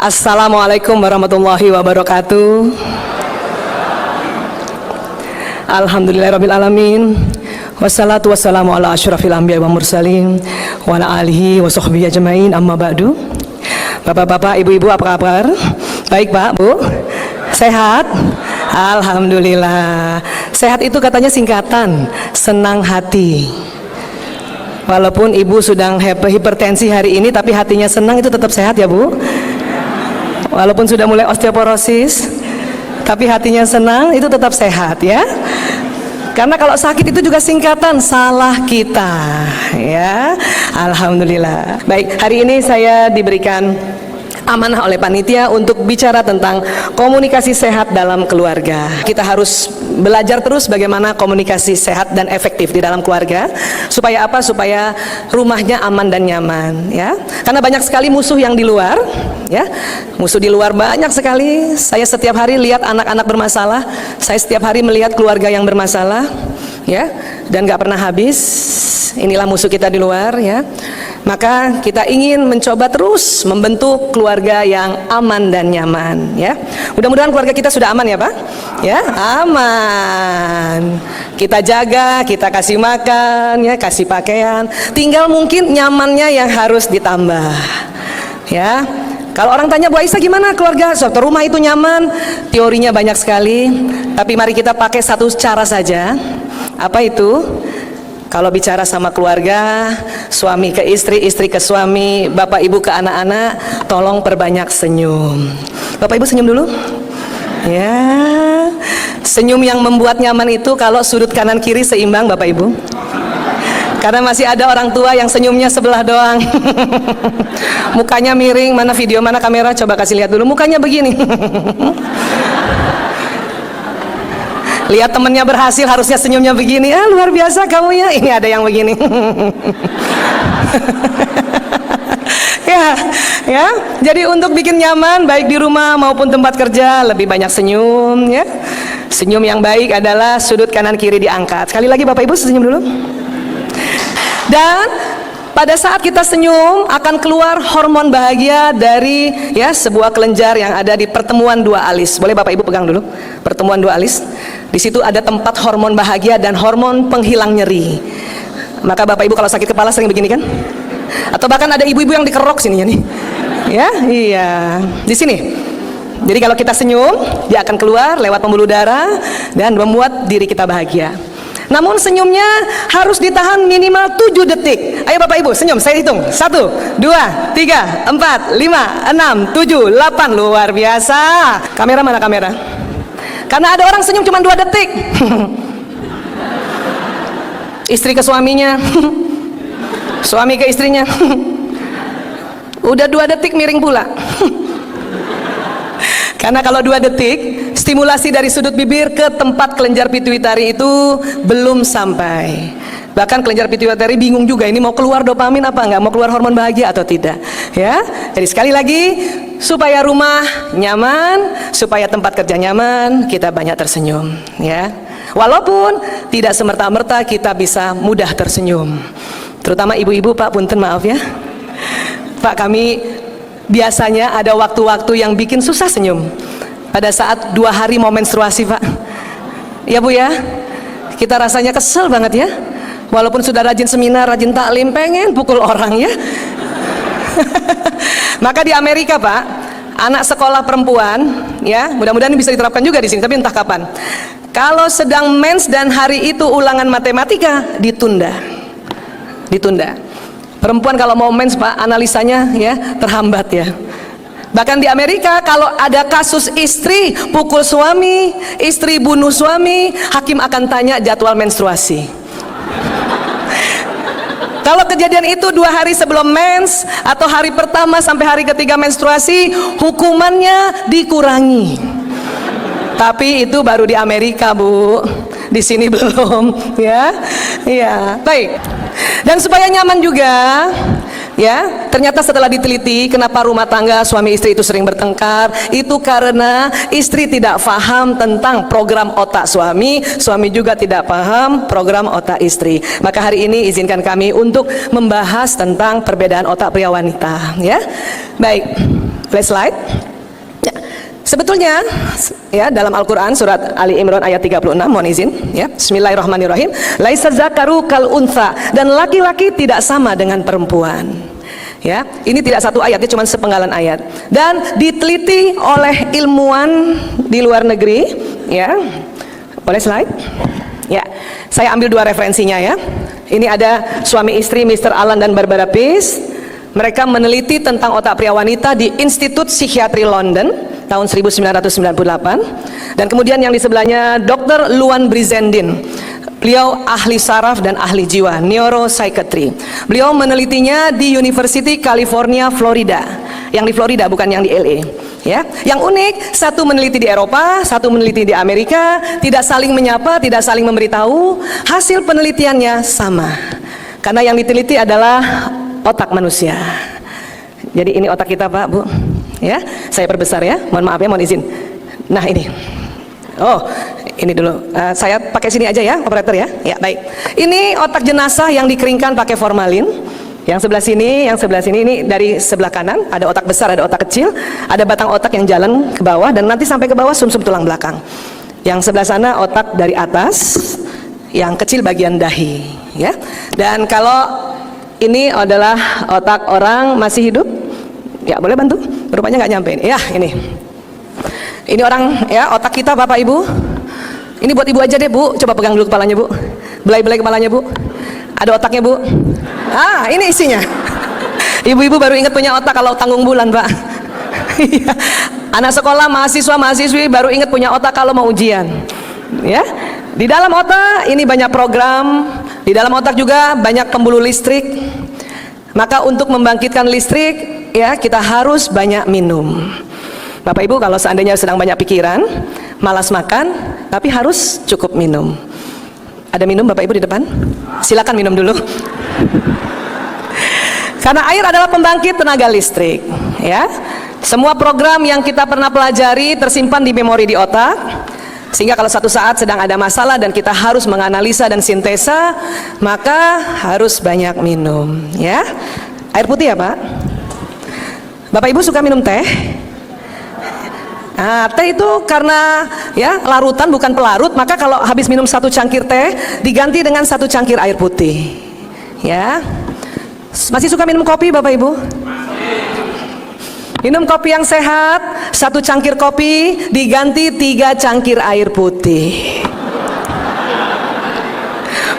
Assalamualaikum warahmatullahi wabarakatuh. Alhamdulillahirrabbilalamin. Wassalatu wassalamu ala asyrafil anbiya wa mursalin wa ala alihi wa sahbihi ajmain, amma ba'du. Bapak-bapak, ibu-ibu, apa kabar? Baik Pak, Bu? Sehat? Alhamdulillah. Sehat itu katanya singkatan senang hati. Walaupun ibu sedang hipertensi hari ini, tapi hatinya senang, itu tetap sehat ya Bu? Walaupun sudah mulai osteoporosis, tapi hatinya senang, itu tetap sehat ya. Karena kalau sakit itu juga singkatan salah kita ya. Alhamdulillah. Baik, hari ini saya diberikan amanah oleh panitia untuk bicara tentang komunikasi sehat dalam keluarga. Kita harus belajar terus bagaimana komunikasi sehat dan efektif di dalam keluarga. Supaya apa? Supaya rumahnya aman dan nyaman ya. Karena banyak sekali musuh yang di luar ya. Musuh di luar banyak sekali. Saya setiap hari lihat anak-anak bermasalah. Saya setiap hari melihat keluarga yang bermasalah ya. Dan gak pernah habis. Inilah musuh kita di luar ya. Maka kita ingin mencoba terus membentuk keluarga yang aman dan nyaman ya. Mudah-mudahan keluarga kita sudah aman ya Pak ya. Aman, kita jaga, kita kasih makan ya, kasih pakaian. Tinggal mungkin nyamannya yang harus ditambah ya. Kalau orang tanya, Bu Aisyah gimana keluarga? Suatu rumah itu nyaman, teorinya banyak sekali. Tapi mari kita pakai satu cara saja. Apa itu? Kalau bicara sama keluarga, suami ke istri, istri ke suami, bapak ibu ke anak-anak, tolong perbanyak senyum. Bapak ibu senyum dulu. Ya, senyum yang membuat nyaman itu kalau sudut kanan kiri seimbang Bapak ibu. Karena masih ada orang tua yang senyumnya sebelah doang. Mukanya miring, mana video, mana kamera, coba kasih lihat dulu. Mukanya begini. Lihat temennya berhasil, harusnya senyumnya begini. Ah, luar biasa kamu ya. Ini ada yang begini. ya. Jadi untuk bikin nyaman baik di rumah maupun tempat kerja, lebih banyak senyum ya. Senyum yang baik adalah sudut kanan kiri diangkat. Sekali lagi Bapak Ibu senyum dulu. Dan pada saat kita senyum akan keluar hormon bahagia dari ya sebuah kelenjar yang ada di pertemuan dua alis. Boleh Bapak Ibu pegang dulu pertemuan dua alis. Di situ ada tempat hormon bahagia dan hormon penghilang nyeri. Maka Bapak Ibu kalau sakit kepala sering begini kan? Atau bahkan ada ibu-ibu yang dikerok sininya nih. Ya, iya. Di sini. Jadi kalau kita senyum, dia akan keluar lewat pembuluh darah dan membuat diri kita bahagia. Namun senyumnya harus ditahan minimal 7 detik. Ayo Bapak Ibu senyum, saya hitung 1, 2, 3, 4, 5, 6, 7, 8. Luar biasa. Kamera mana kamera? Karena ada orang senyum cuma 2 detik. Istri ke suaminya, suami ke istrinya. Udah 2 detik miring pula. Karena kalau 2 detik stimulasi dari sudut bibir ke tempat kelenjar pituitari itu belum sampai. Bahkan kelenjar pituitari bingung juga, ini mau keluar dopamin apa enggak, mau keluar hormon bahagia atau tidak ya. Jadi sekali lagi, supaya rumah nyaman, supaya tempat kerja nyaman, kita banyak tersenyum ya. Walaupun tidak semerta-merta kita bisa mudah tersenyum. Terutama ibu-ibu, Pak, punten maaf ya Pak, kami biasanya ada waktu-waktu yang bikin susah senyum. Pada saat 2 hari mau menstruasi Pak ya Bu ya, kita rasanya kesel banget ya. Walaupun sudah rajin seminar, rajin taklim, pengen pukul orang ya. Maka di Amerika Pak, anak sekolah perempuan ya, mudah-mudahan ini bisa diterapkan juga di sini, tapi entah kapan. Kalau sedang mens dan hari itu ulangan matematika, ditunda. Perempuan kalau mau mens Pak, analisanya ya terhambat ya. Bahkan di Amerika kalau ada kasus istri pukul suami, istri bunuh suami, hakim akan tanya jadwal menstruasi. Kalau kejadian itu 2 hari sebelum mens atau hari pertama sampai hari ketiga menstruasi, hukumannya dikurangi. Tapi itu baru di Amerika Bu, di sini belum ya. Iya, baik. Dan supaya nyaman juga, Ya, ternyata setelah diteliti kenapa rumah tangga suami istri itu sering bertengkar, itu karena istri tidak paham tentang program otak suami, suami juga tidak paham program otak istri. Maka hari ini izinkan kami untuk membahas tentang perbedaan otak pria wanita, ya. Baik, flash slide. Ya. Sebetulnya ya dalam Al-Qur'an surat Ali Imran ayat 36, mohon izin ya. Bismillahirrahmanirrahim. Laisa zakaru kal untha, dan laki-laki tidak sama dengan perempuan. Ya, ini tidak satu ayat, ini cuma sepenggalan ayat. Dan diteliti oleh ilmuwan di luar negeri, ya. Boleh slide? Ya. Saya ambil dua referensinya ya. Ini ada suami istri Mr. Alan dan Barbara Pease. Mereka meneliti tentang otak pria wanita di Institut Psikiatri London tahun 1998. Dan kemudian yang di sebelahnya Dr. Luan Brizendin. Beliau ahli saraf dan ahli jiwa, neuropsychiatry. Beliau menelitinya di University California, Florida. Yang di Florida, bukan yang di LA. Ya, yang unik, satu meneliti di Eropa, satu meneliti di Amerika, tidak saling menyapa, tidak saling memberitahu. Hasil penelitiannya sama. Karena yang diteliti adalah otak manusia. Jadi ini otak kita, Pak, Bu. Ya, saya perbesar ya. Mohon maaf ya, mohon izin. Nah, ini. Oh, ini dulu. Saya pakai sini aja ya, operator ya. Ya, baik. Ini otak jenazah yang dikeringkan pakai formalin. Yang sebelah sini ini dari sebelah kanan. Ada otak besar, ada otak kecil. Ada batang otak yang jalan ke bawah dan nanti sampai ke bawah sumsum tulang belakang. Yang sebelah sana otak dari atas, yang kecil bagian dahi. Ya. Dan kalau ini adalah otak orang masih hidup. Ya, boleh bantu? Rupanya nggak nyampe. Ya, ini. Ini orang ya, otak kita Bapak Ibu. Ini buat Ibu aja deh, Bu. Coba pegang dulu kepalanya, Bu. Belai-belai kepalanya, Bu. Ada otaknya, Bu. Ah, ini isinya. Ibu-ibu baru ingat punya otak kalau tanggung bulan, Pak. Anak sekolah, mahasiswa, mahasiswi baru ingat punya otak kalau mau ujian. Ya. Di dalam otak ini banyak program. Di dalam otak juga banyak pembuluh listrik. Maka untuk membangkitkan listrik, ya kita harus banyak minum. Bapak Ibu kalau seandainya sedang banyak pikiran, malas makan, tapi harus cukup minum. Ada minum Bapak Ibu di depan? Silakan minum dulu. Karena air adalah pembangkit tenaga listrik, ya. Semua program yang kita pernah pelajari tersimpan di memori di otak. Sehingga kalau satu saat sedang ada masalah dan kita harus menganalisa dan sintesa, maka harus banyak minum, ya. Air putih ya, Pak? Bapak Ibu suka minum teh? Nah, teh itu karena ya larutan bukan pelarut, maka kalau habis minum satu cangkir teh diganti dengan satu cangkir air putih. Ya. Masih suka minum kopi Bapak Ibu? Minum kopi yang sehat, satu cangkir kopi diganti 3 cangkir air putih.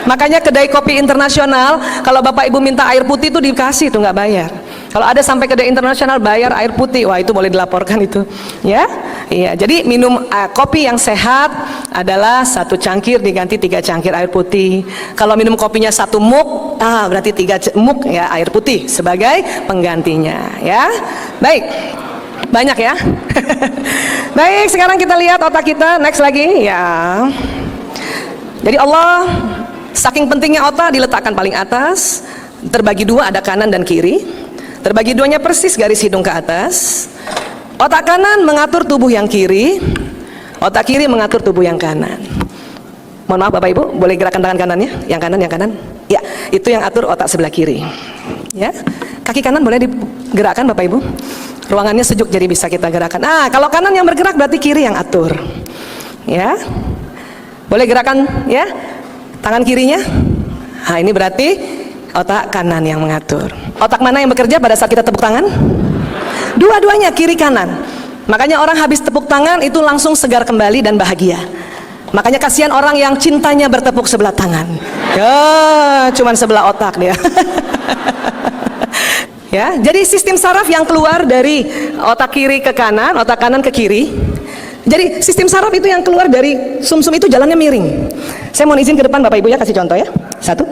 Makanya kedai kopi internasional kalau Bapak Ibu minta air putih itu dikasih, itu nggak bayar. Kalau ada sampai kedai internasional bayar air putih, wah itu boleh dilaporkan itu, ya. Iya, jadi minum kopi yang sehat adalah satu cangkir diganti 3 cangkir air putih. Kalau minum kopinya satu mug, berarti 3 mug ya air putih sebagai penggantinya, ya. Baik, banyak ya. Baik, sekarang kita lihat otak kita, next lagi, ya. Jadi Allah saking pentingnya otak diletakkan paling atas, terbagi 2 ada kanan dan kiri. Terbagi 2-nya persis garis hidung ke atas. Otak kanan mengatur tubuh yang kiri, otak kiri mengatur tubuh yang kanan. Mohon maaf Bapak Ibu, boleh gerakan tangan kanannya? Yang kanan, yang kanan. Ya, itu yang atur otak sebelah kiri. Ya, kaki kanan boleh digerakkan Bapak Ibu. Ruangannya sejuk jadi bisa kita gerakan. Kalau kanan yang bergerak berarti kiri yang atur. Ya, boleh gerakan ya, tangan kirinya. Ini berarti otak kanan yang mengatur. Otak mana yang bekerja pada saat kita tepuk tangan? Dua-duanya, kiri kanan. Makanya orang habis tepuk tangan itu langsung segar kembali dan bahagia. Makanya kasihan orang yang cintanya bertepuk sebelah tangan. Ya, cuman sebelah otak dia. Ya, jadi sistem saraf yang keluar dari otak kiri ke kanan, otak kanan ke kiri. Jadi sistem saraf itu yang keluar dari sumsum itu jalannya miring. Saya mohon izin ke depan Bapak Ibu ya, kasih contoh ya. 1.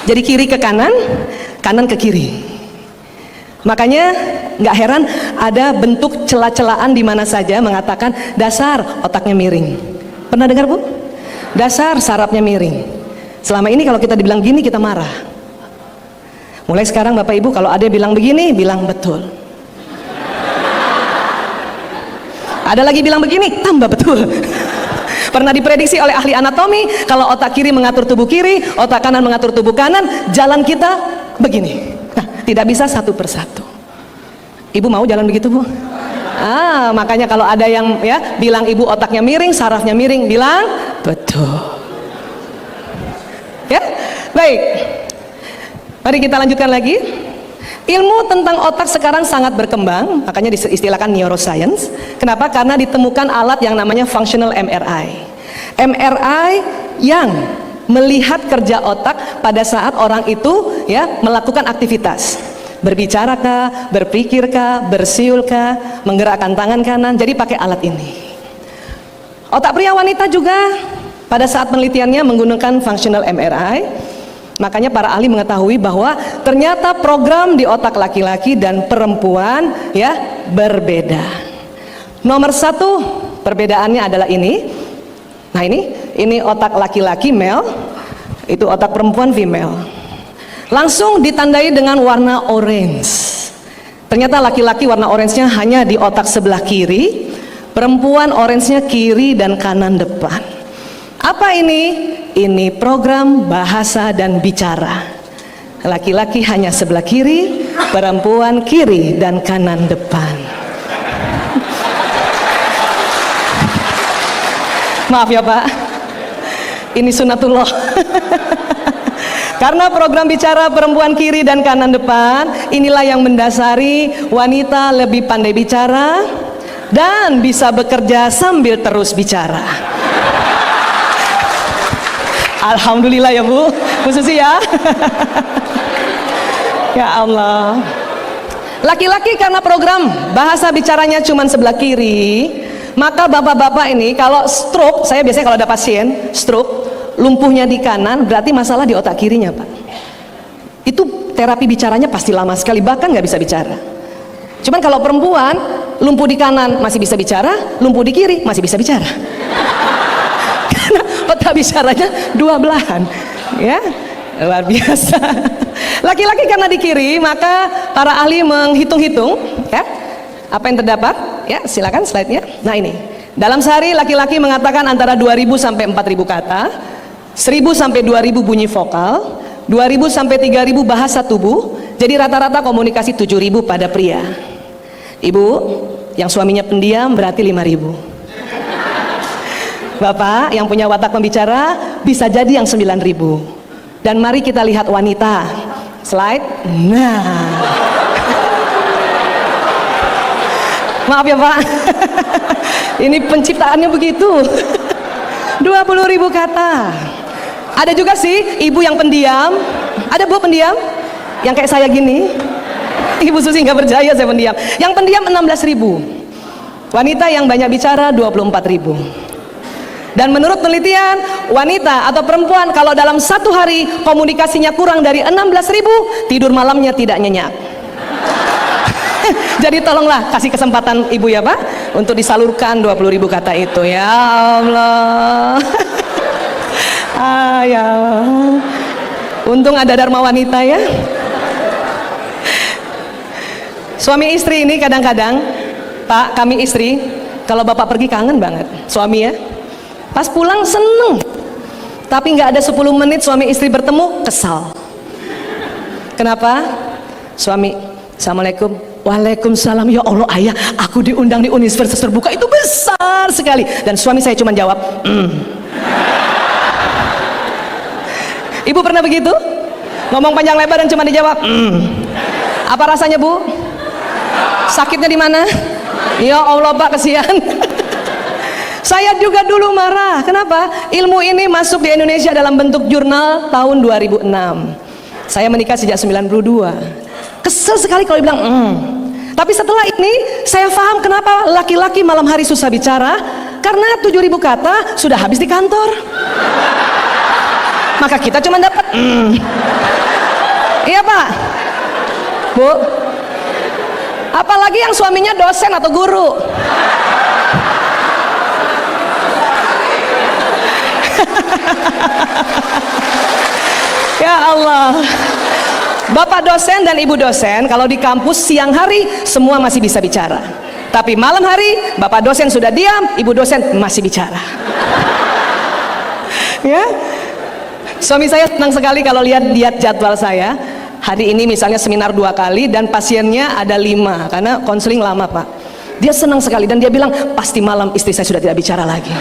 Jadi kiri ke kanan, kanan ke kiri. Makanya nggak heran ada bentuk celah-celahan di mana saja mengatakan dasar otaknya miring. Pernah dengar Bu? Dasar sarafnya miring. Selama ini kalau kita dibilang gini kita marah. Mulai sekarang Bapak Ibu kalau ada yang bilang begini, bilang betul. Ada lagi bilang begini, tambah betul. Pernah diprediksi oleh ahli anatomi, kalau otak kiri mengatur tubuh kiri, otak kanan mengatur tubuh kanan, jalan kita begini. Nah, tidak bisa satu persatu. Ibu mau jalan begitu, Bu? Makanya kalau ada yang ya bilang ibu otaknya miring, sarafnya miring, bilang betul. Ya, baik. Mari kita lanjutkan lagi. Ilmu tentang otak sekarang sangat berkembang, makanya diistilahkan neuroscience. Kenapa? Karena ditemukan alat yang namanya functional MRI. MRI yang melihat kerja otak pada saat orang itu ya melakukan aktivitas. Berbicarakah, berpikirkah, bersiulkah, menggerakkan tangan kanan, jadi pakai alat ini. Otak pria wanita juga pada saat penelitiannya menggunakan functional MRI. Makanya para ahli mengetahui bahwa ternyata program di otak laki-laki dan perempuan ya berbeda. Nomor satu perbedaannya adalah ini. Nah ini otak laki-laki male, itu otak perempuan female. Langsung ditandai dengan warna orange. Ternyata laki-laki warna orange-nya hanya di otak sebelah kiri, perempuan orange-nya kiri dan kanan depan. Apa ini? Ini program bahasa dan bicara. Laki-laki hanya sebelah kiri, perempuan kiri dan kanan depan. Maaf ya Pak, ini sunatullah. Karena program bicara perempuan kiri dan kanan depan, inilah yang mendasari wanita lebih pandai bicara dan bisa bekerja sambil terus bicara. Alhamdulillah ya Bu Susi ya. Ya Allah. Laki-laki karena program bahasa bicaranya cuma sebelah kiri, maka bapak-bapak ini kalau stroke, saya biasanya kalau ada pasien stroke, lumpuhnya di kanan, berarti masalah di otak kirinya Pak. Itu terapi bicaranya pasti lama sekali, bahkan nggak bisa bicara. Cuman kalau perempuan lumpuh di kanan masih bisa bicara, lumpuh di kiri masih bisa bicara. Otak bicaranya dua belahan, ya luar biasa. Laki-laki karena di kiri, maka para ahli menghitung-hitung, ya apa yang terdapat. Ya silakan slide-nya. Nah ini, dalam sehari laki-laki mengatakan antara 2.000 sampai 4.000 kata, 1.000 sampai 2.000 bunyi vokal, 2.000 sampai 3.000 bahasa tubuh. Jadi rata-rata komunikasi 7.000 pada pria. Ibu yang suaminya pendiam berarti 5.000. Bapak yang punya watak pembicara bisa jadi yang 9.000. Dan mari kita lihat wanita. Slide. Nah. Maaf ya Pak. Ini penciptaannya begitu. 20.000 kata. Ada juga sih ibu yang pendiam. Ada Bu pendiam? Yang kayak saya gini. Ibu Susi nggak percaya saya pendiam. Yang pendiam 16.000. Wanita yang banyak bicara 24.000. Dan menurut penelitian, wanita atau perempuan kalau dalam satu hari komunikasinya kurang dari 16.000, tidur malamnya tidak nyenyak. Jadi tolonglah kasih kesempatan ibu ya Pak untuk disalurkan 20.000 kata itu. Ya Allah. Ya. Untung ada Dharma Wanita ya. Suami istri ini kadang-kadang, Pak, kami istri kalau bapak pergi kangen banget suami ya. Pas pulang seneng, tapi nggak ada 10 menit suami istri bertemu kesal. Kenapa? Suami, Assalamualaikum. Waalaikumsalam. Ya Allah ayah, aku diundang di universitas terbuka itu besar sekali. Dan suami saya cuma jawab Ibu pernah begitu? Ngomong panjang lebar dan cuma dijawab Apa rasanya Bu? Sakitnya di mana? Ya Allah Pak, kesian. Saya juga dulu marah. Kenapa? Ilmu ini masuk di Indonesia dalam bentuk jurnal tahun 2006. Saya menikah sejak 92. Kesel sekali kalau dibilang Tapi setelah ini saya paham kenapa laki-laki malam hari susah bicara. Karena 7.000 kata sudah habis di kantor. Maka kita cuma dapat Iya Pak Bu. Apalagi yang suaminya dosen atau guru. Ya Allah. Bapak dosen dan ibu dosen kalau di kampus siang hari semua masih bisa bicara, tapi malam hari bapak dosen sudah diam, ibu dosen masih bicara. Ya, suami saya senang sekali kalau lihat jadwal saya. Hari ini misalnya seminar 2 kali dan pasiennya ada 5 karena konseling lama Pak. Dia senang sekali dan dia bilang pasti malam istri saya sudah tidak bicara lagi.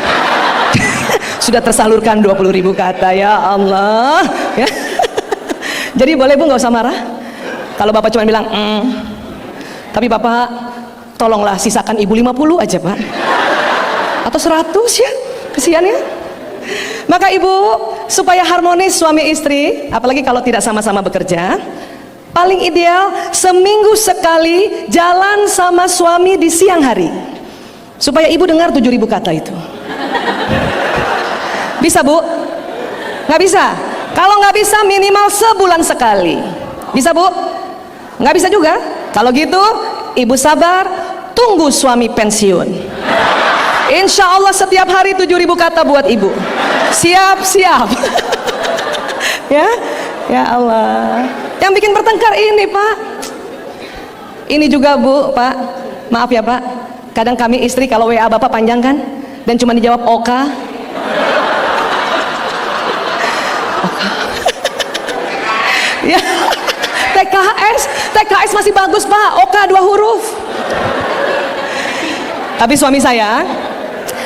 Sudah tersalurkan 20.000 kata, ya Allah. Ya. Jadi boleh Bu nggak usah marah kalau bapak cuma bilang tapi bapak tolonglah sisakan ibu 50 aja Pak, atau 100 ya, kesian ya. Maka ibu, supaya harmonis suami istri, apalagi kalau tidak sama-sama bekerja, paling ideal seminggu sekali jalan sama suami di siang hari, supaya ibu dengar 7.000 kata itu. Bisa Bu? Nggak bisa? Kalau nggak bisa minimal sebulan sekali. Bisa Bu? Nggak bisa juga? Kalau gitu ibu sabar, tunggu suami pensiun. Insya Allah setiap hari 7.000 kata buat ibu. Siap-siap. Ya, ya Allah. Yang bikin bertengkar ini Pak. Ini juga Bu, Pak. Maaf ya Pak. Kadang kami istri kalau WA bapak panjang kan, dan cuma dijawab oka. Ya, TKS masih bagus Pak, oka 2 huruf. Tapi suami saya,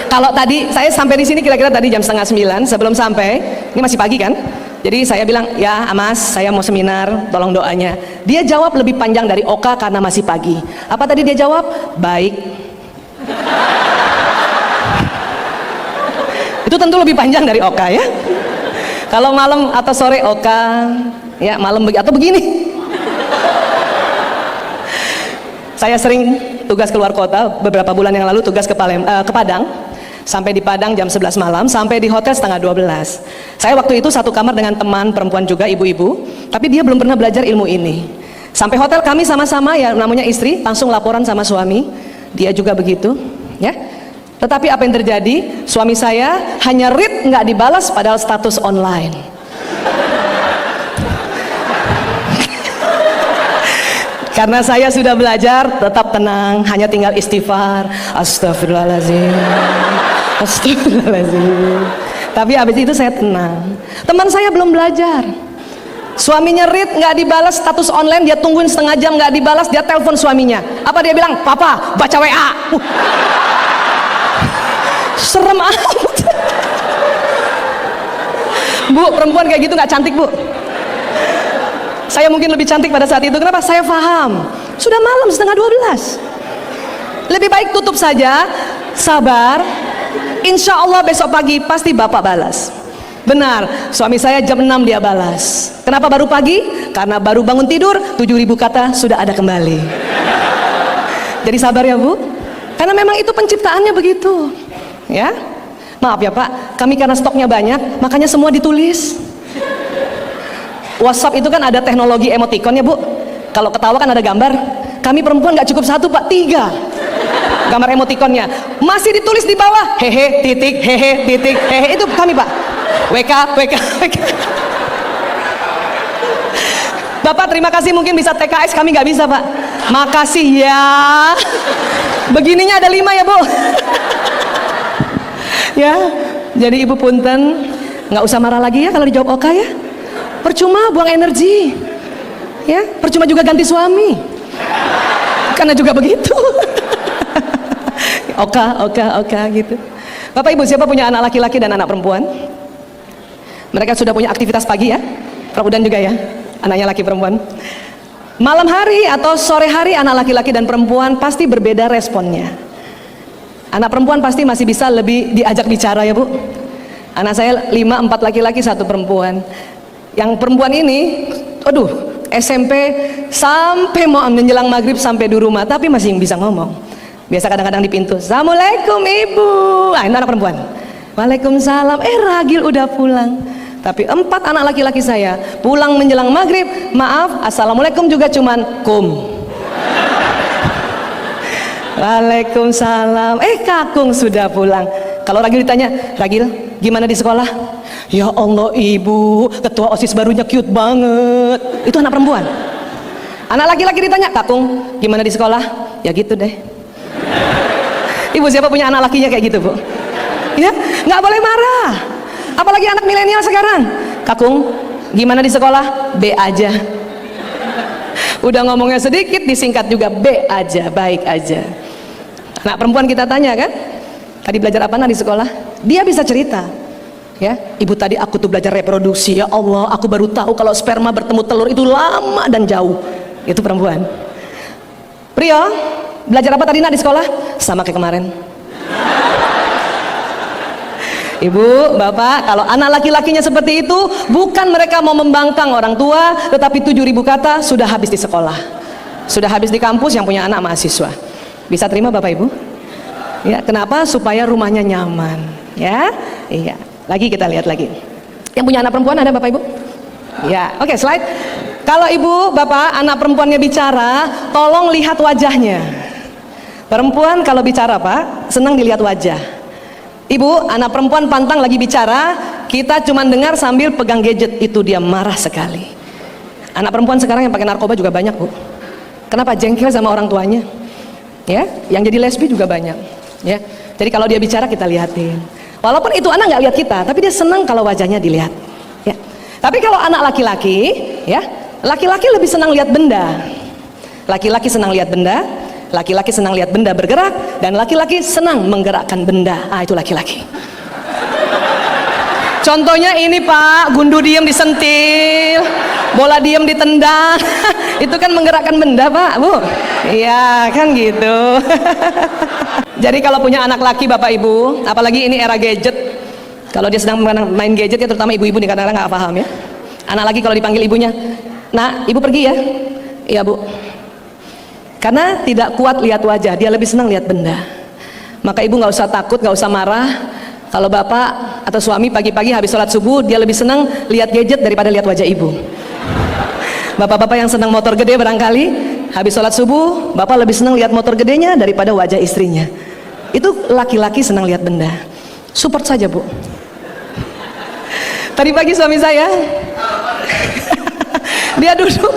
kalau tadi saya sampai di sini kira-kira tadi jam 8:30, sebelum sampai, ini masih pagi kan? Jadi saya bilang, ya Mas, saya mau seminar, tolong doanya. Dia jawab lebih panjang dari oka karena masih pagi. Apa tadi dia jawab? Baik. Itu tentu lebih panjang dari oka ya. Kalau malam atau sore oka, ya malam atau begini. Saya sering tugas keluar kota, beberapa bulan yang lalu tugas ke Padang. Sampai di Padang jam 11 malam, sampai di hotel setengah 12. Saya waktu itu satu kamar dengan teman perempuan juga, ibu-ibu, tapi dia belum pernah belajar ilmu ini. Sampai hotel kami sama-sama, ya namanya istri, langsung laporan sama suami. Dia juga begitu, ya. Tetapi apa yang terjadi? Suami saya hanya read nggak dibalas padahal status online. Karena saya sudah belajar tetap tenang, hanya tinggal istighfar, astagfirullahaladzim, astagfirullahaladzim. Tapi habis itu saya tenang. Teman saya belum belajar, suaminya read nggak dibalas status online, dia tungguin setengah jam nggak dibalas, dia telepon suaminya. Apa dia bilang? Papa baca WA. Serem amat. Bu, perempuan kayak gitu nggak cantik Bu. Saya mungkin lebih cantik pada saat itu. Kenapa? Saya paham. Sudah malam setengah 12. Lebih baik tutup saja. Sabar. Insya Allah besok pagi pasti bapak balas. Benar, suami saya jam 6 dia balas. Kenapa baru pagi? Karena baru bangun tidur, 7.000 kata sudah ada kembali. Jadi sabar ya Bu. Karena memang itu penciptaannya begitu. Ya. Maaf ya Pak, kami karena stoknya banyak, makanya semua ditulis. WhatsApp itu kan ada teknologi emoticon ya Bu. Kalau ketawa kan ada gambar. Kami perempuan nggak cukup 1 Pak, 3 gambar emoticonnya. Masih ditulis di bawah hehe titik hehe titik hehe, itu kami Pak. WK WK WK. Bapak terima kasih, mungkin bisa TKS, kami nggak bisa Pak. Makasih ya. Begininya ada 5 ya Bu. Ya, jadi Ibu punten, nggak usah marah lagi ya kalau dijawab oka ya. Percuma buang energi, ya. Percuma juga ganti suami, karena juga begitu. Oka gitu. Bapak Ibu, siapa punya anak laki-laki dan anak perempuan? Mereka sudah punya aktivitas pagi ya. Prof Udan juga ya, anaknya laki perempuan. Malam hari atau sore hari anak laki-laki dan perempuan pasti berbeda responnya. Anak perempuan pasti masih bisa lebih diajak bicara ya Bu. Anak saya 5, 4 laki-laki, 1 perempuan. Yang perempuan ini, aduh, SMP sampai mau menjelang maghrib sampai di rumah, tapi masih bisa ngomong. Biasa kadang-kadang di pintu, Assalamualaikum Ibu. Ah, ini anak perempuan. Waalaikumsalam. Ragil udah pulang. Tapi 4 anak laki-laki saya pulang menjelang maghrib, maaf, Assalamualaikum juga cuman kum. Waalaikumsalam. Kakung sudah pulang. Kalau Ragil ditanya, Ragil gimana di sekolah? Ya Allah ibu, ketua OSIS barunya cute banget. Itu anak perempuan. Anak laki-laki ditanya, Kakung, gimana di sekolah? Ya gitu deh. Ibu siapa punya anak lakinya kayak gitu, Bu? Ya, nggak boleh marah. Apalagi anak milenial sekarang. Kakung, gimana di sekolah? B aja. Udah ngomongnya sedikit, disingkat juga B aja, baik aja. Anak perempuan kita tanya kan, tadi belajar apa di sekolah? Dia bisa cerita. Ya, ibu tadi aku tuh belajar reproduksi. Ya Allah, aku baru tahu kalau sperma bertemu telur itu lama dan jauh. Itu perempuan. Pria, belajar apa tadi nak di sekolah? Sama kayak kemarin. Ibu, bapak, kalau anak laki-lakinya seperti itu, bukan mereka mau membangkang orang tua, tetapi 7.000 kata sudah habis di sekolah, sudah habis di kampus yang punya anak mahasiswa. Bisa terima bapak ibu? Ya, kenapa? Supaya rumahnya nyaman. Ya, iya. Lagi kita lihat lagi. Yang punya anak perempuan ada bapak ibu? Ya, oke, slide. Kalau ibu, bapak, anak perempuannya bicara, tolong lihat wajahnya. Perempuan kalau bicara pak, senang dilihat wajah. Ibu, anak perempuan pantang lagi bicara, kita cuma dengar sambil pegang gadget, itu dia marah sekali. Anak perempuan sekarang yang pakai narkoba juga banyak, Bu. Kenapa? Jengkel sama orang tuanya. Ya, yang jadi lesbi juga banyak. Ya, jadi kalau dia bicara kita lihatin. Walaupun itu anak nggak lihat kita, tapi dia senang kalau wajahnya dilihat. Ya. Tapi kalau anak laki-laki, ya, laki-laki lebih senang lihat benda. Laki-laki senang lihat benda. Laki-laki senang lihat benda bergerak, dan laki-laki senang menggerakkan benda. Ah, itu laki-laki. Contohnya ini pak, gundu diem disentil, bola diem ditendang. Itu kan menggerakkan benda pak, Bu. Iya kan gitu. Jadi kalau punya anak laki bapak ibu, apalagi ini era gadget, kalau dia sedang main gadget ya, terutama ibu-ibu nih kadang-kadang nggak paham ya. Anak laki kalau dipanggil ibunya, nah ibu pergi ya. Iya Bu. Karena tidak kuat lihat wajah, dia lebih senang lihat benda. Maka ibu nggak usah takut, nggak usah marah. Kalau bapak atau suami pagi-pagi habis sholat subuh, dia lebih senang lihat gadget daripada lihat wajah ibu. Bapak-bapak yang senang motor gede barangkali, habis sholat subuh, bapak lebih senang lihat motor gedenya daripada wajah istrinya. Itu laki-laki senang lihat benda. Support saja Bu. Tadi pagi suami saya, dia duduk.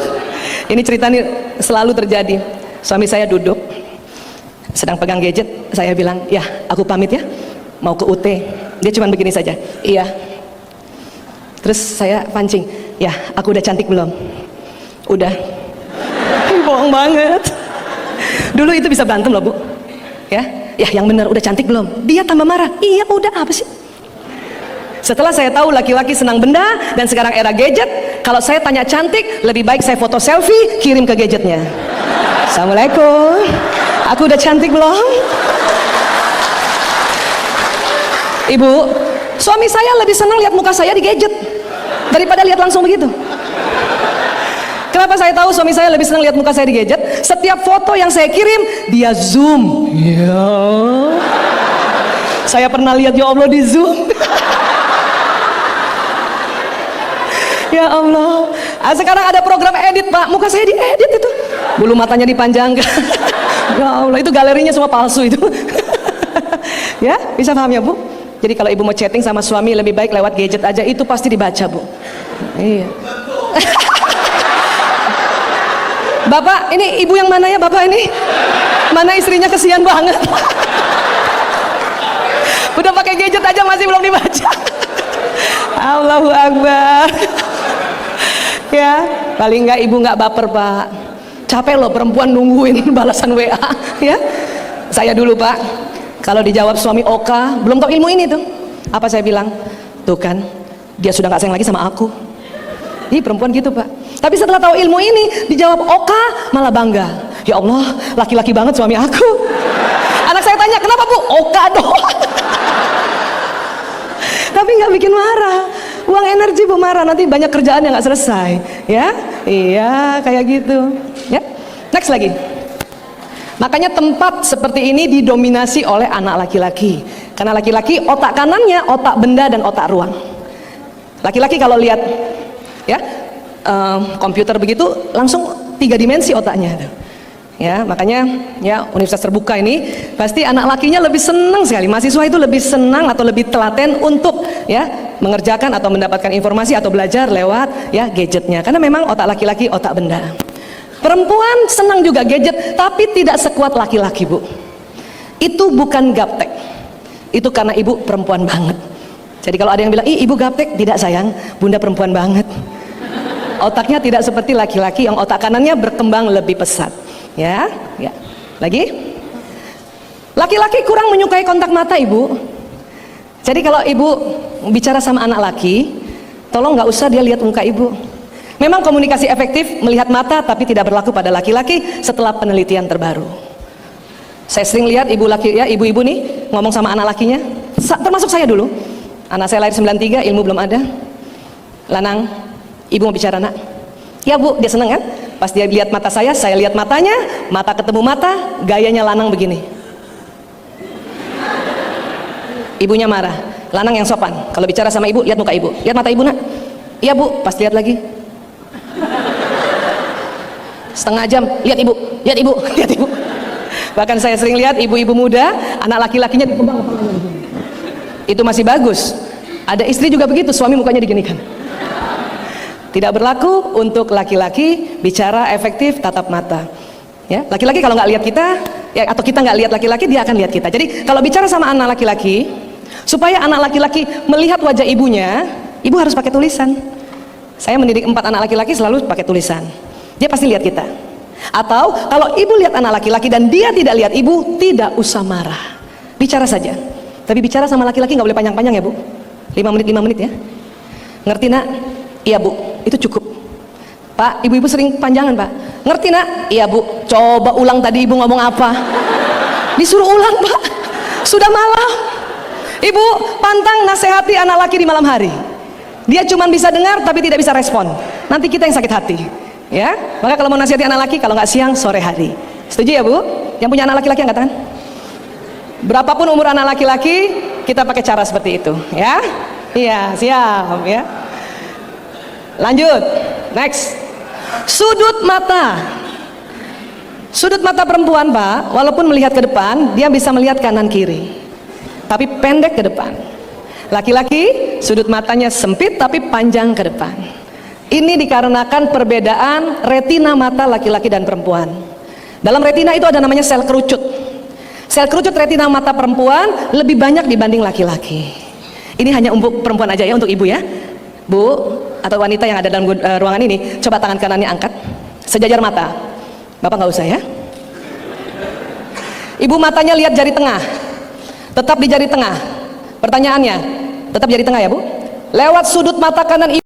Ini cerita nih selalu terjadi. Suami saya duduk, sedang pegang gadget. Saya bilang, ya aku pamit ya, mau ke UT. Dia cuma begini saja, iya. Terus saya pancing, ya aku udah cantik belum? Udah. Bohong banget. Dulu itu bisa berantem loh Bu. Ya yang benar, udah cantik belum? Dia tambah marah, iya udah, apa sih? Setelah saya tahu laki-laki senang benda dan sekarang era gadget, kalau saya tanya cantik, lebih baik saya foto selfie, kirim ke gadgetnya. Assalamualaikum, aku udah cantik belum? Ibu, suami saya lebih senang lihat muka saya di gadget daripada lihat langsung begitu. Kenapa saya tahu suami saya lebih senang lihat muka saya di gadget? Setiap foto yang saya kirim, dia zoom. Ya, saya pernah lihat, ya Allah, di zoom. Ya Allah, sekarang ada program edit pak, muka saya diedit itu, bulu matanya dipanjangkan. Ya Allah, itu galerinya semua palsu itu. Ya, bisa paham ya Bu? Jadi kalau ibu mau chatting sama suami, lebih baik lewat gadget aja, itu pasti dibaca Bu. Iya. Bapak, ini ibu yang mana ya bapak ini? Mana istrinya, kesian banget. Udah pakai gadget aja masih belum dibaca. Allahu Akbar. Ya, paling enggak ibu nggak baper pak. Capek loh perempuan nungguin balasan WA. Ya, saya dulu pak, kalau dijawab suami Oka, belum tahu ilmu ini tuh, apa saya bilang? Tuh kan, dia sudah nggak sayang lagi sama aku. Ih, perempuan gitu pak. Tapi setelah tahu ilmu ini, dijawab Oka, malah bangga. Ya Allah, laki-laki banget suami aku. Anak saya tanya, kenapa Bu? Oka doang. Tapi nggak bikin marah. Buang energi Bu, marah, nanti banyak kerjaan yang nggak selesai. Ya, iya kayak gitu. Ya, next lagi. Makanya tempat seperti ini didominasi oleh anak laki-laki. Karena laki-laki otak kanannya otak benda dan otak ruang. Laki-laki kalau lihat, ya komputer begitu, langsung 3 dimensi otaknya. Ya, makanya ya universitas terbuka ini pasti anak lakinya lebih senang sekali. Mahasiswa itu lebih senang atau lebih telaten untuk ya mengerjakan atau mendapatkan informasi atau belajar lewat ya gadgetnya. Karena memang otak laki-laki otak benda. Perempuan senang juga gadget, tapi tidak sekuat laki-laki, Bu. Itu bukan gaptek. Itu karena ibu perempuan banget. Jadi kalau ada yang bilang, "Ih, ibu gaptek," tidak sayang, bunda perempuan banget. Otaknya tidak seperti laki-laki yang otak kanannya berkembang lebih pesat. Ya, ya. Lagi? Laki-laki kurang menyukai kontak mata, Ibu. Jadi kalau Ibu bicara sama anak laki, tolong nggak usah dia lihat muka Ibu. Memang komunikasi efektif melihat mata, tapi tidak berlaku pada laki-laki setelah penelitian terbaru. Saya sering lihat ibu laki ya, ibu-ibu nih ngomong sama anak lakinya, termasuk saya dulu. Anak saya lahir 93, ilmu belum ada. Lanang, ibu mau bicara, Nak. Ya, Bu, dia seneng kan? Pas dia lihat mata saya lihat matanya, mata ketemu mata, gayanya lanang begini. Ibunya marah, lanang yang sopan. Kalau bicara sama ibu, lihat muka ibu, lihat mata ibu, Nak. Iya, Bu, pas lihat lagi. Setengah jam, lihat ibu, lihat ibu, lihat ibu. Bahkan saya sering lihat ibu-ibu muda, anak laki-lakinya dikembang kepalanya begini. Itu masih bagus. Ada istri juga begitu, suami mukanya diginikan. Tidak berlaku untuk laki-laki bicara efektif tatap mata. Ya, laki-laki kalau nggak lihat kita, ya, atau kita nggak lihat laki-laki, dia akan lihat kita. Jadi kalau bicara sama anak laki-laki, supaya anak laki-laki melihat wajah ibunya, ibu harus pakai tulisan. Saya mendidik 4 anak laki-laki selalu pakai tulisan. Dia pasti lihat kita. Atau kalau ibu lihat anak laki-laki dan dia tidak lihat ibu, tidak usah marah. Bicara saja. Tapi bicara sama laki-laki nggak boleh panjang-panjang ya, Bu. 5 menit ya. Ngerti, Nak? Iya, Bu. Itu cukup. Pak, ibu-ibu sering panjangan, Pak. Ngerti, Nak? Iya, Bu. Coba ulang tadi ibu ngomong apa. Disuruh ulang, Pak. Sudah malam. Ibu pantang nasihati anak laki di malam hari. Dia cuma bisa dengar tapi tidak bisa respon. Nanti kita yang sakit hati. Ya, maka kalau mau nasihati anak laki, kalau nggak siang, sore hari. Setuju ya, Bu? Yang punya anak laki-laki angkat tangan. Berapapun umur anak laki-laki, kita pakai cara seperti itu, ya. Iya, siap, ya. Lanjut, next. Sudut mata. Sudut mata perempuan, Pak, walaupun melihat ke depan, dia bisa melihat kanan kiri, tapi pendek ke depan. Laki-laki, sudut matanya sempit tapi panjang ke depan. Ini dikarenakan perbedaan retina mata laki-laki dan perempuan. Dalam retina itu ada namanya sel kerucut. Sel kerucut retina mata perempuan lebih banyak dibanding laki-laki. Ini hanya untuk perempuan aja ya, untuk ibu ya. Bu, atau wanita yang ada dalam ruangan ini, coba tangan kanannya angkat, sejajar mata. Bapak nggak usah ya. Ibu matanya lihat jari tengah, tetap di jari tengah. Pertanyaannya, tetap jari tengah ya, Bu? Lewat sudut mata kanan ibu